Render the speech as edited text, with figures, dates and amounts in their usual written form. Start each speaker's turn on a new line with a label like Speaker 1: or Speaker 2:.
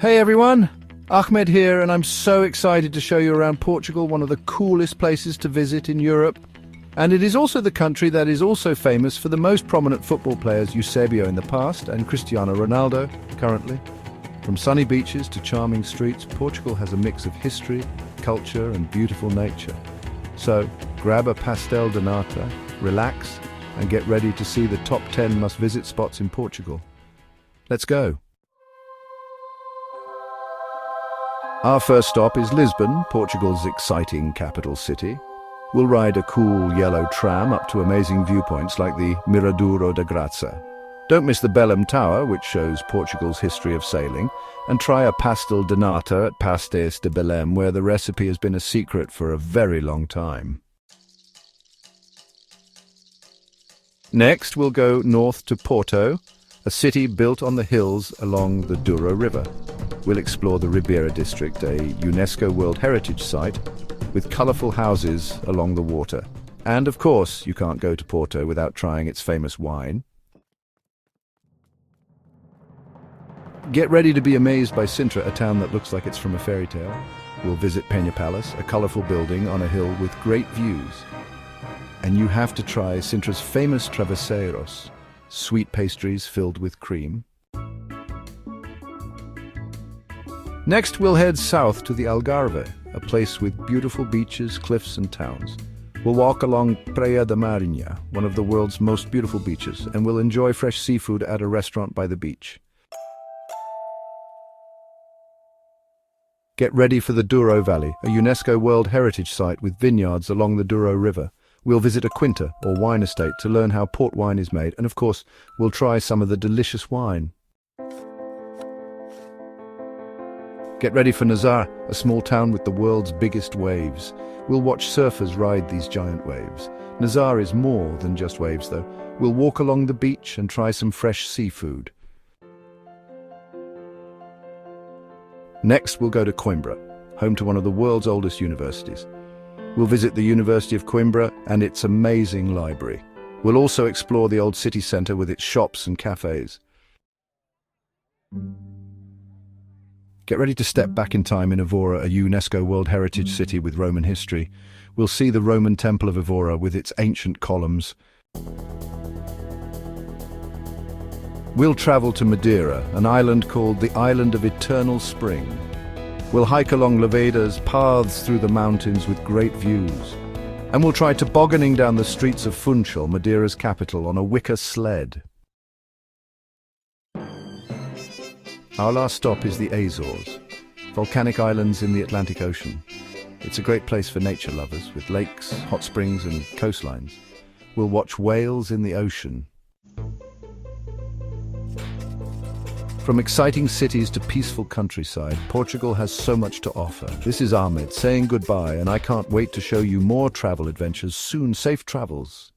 Speaker 1: Hey everyone, Ahmed here, and I'm so excited to show you around Portugal, one of the coolest places to visit in Europe. And it is also the country that is also famous for the most prominent football players, Eusebio in the past and Cristiano Ronaldo currently. From sunny beaches to charming streets, Portugal has a mix of history, culture and beautiful nature. So grab a pastel de nata, relax and get ready to see the top 10 must-visit spots in Portugal. Let's go. Our first stop is Lisbon, Portugal's exciting capital city. We'll ride a cool yellow tram up to amazing viewpoints like the Miradouro da Graça. Don't miss the Belém Tower, which shows Portugal's history of sailing, and try a pastel de nata at Pastéis de Belém, where the recipe has been a secret for a very long time. Next, we'll go north to Porto, a city built on the hills along the Douro River. We'll explore the Ribeira district, a UNESCO World Heritage Site, with colourful houses along the water. And of course, you can't go to Porto without trying its famous wine. Get ready to be amazed by Sintra, a town that looks like it's from a fairy tale. We'll visit Penha Palace, a colourful building on a hill with great views. And you have to try Sintra's famous travesseiros, sweet pastries filled with cream. Next, we'll head south to the Algarve, a place with beautiful beaches, cliffs and towns. We'll walk along Praia da Marinha, one of the world's most beautiful beaches, and we'll enjoy fresh seafood at a restaurant by the beach. Get ready for the Douro Valley, a UNESCO World Heritage Site with vineyards along the Douro River. We'll visit a quinta, or wine estate, to learn how port wine is made, and of course, we'll try some of the delicious wine. Get ready for Nazar, a small town with the world's biggest waves. We'll watch surfers ride these giant waves. Nazar is more than just waves, though. We'll walk along the beach and try some fresh seafood. Next, we'll go to Coimbra, home to one of the world's oldest universities. We'll visit the University of Coimbra and its amazing library. We'll also explore the old city centre with its shops and cafes. Get ready to step back in time in Evora, a UNESCO World Heritage City with Roman history. We'll see the Roman Temple of Evora with its ancient columns. We'll travel to Madeira, an island called the Island of Eternal Spring. We'll hike along Laveida's paths through the mountains with great views. And we'll try tobogganing down the streets of Funchal, Madeira's capital, on a wicker sled. Our last stop is the Azores, volcanic islands in the Atlantic Ocean. It's a great place for nature lovers, with lakes, hot springs and coastlines. We'll watch whales in the ocean. From exciting cities to peaceful countryside, Portugal has so much to offer. This is Ahmed saying goodbye, and I can't wait to show you more travel adventures soon. Safe travels.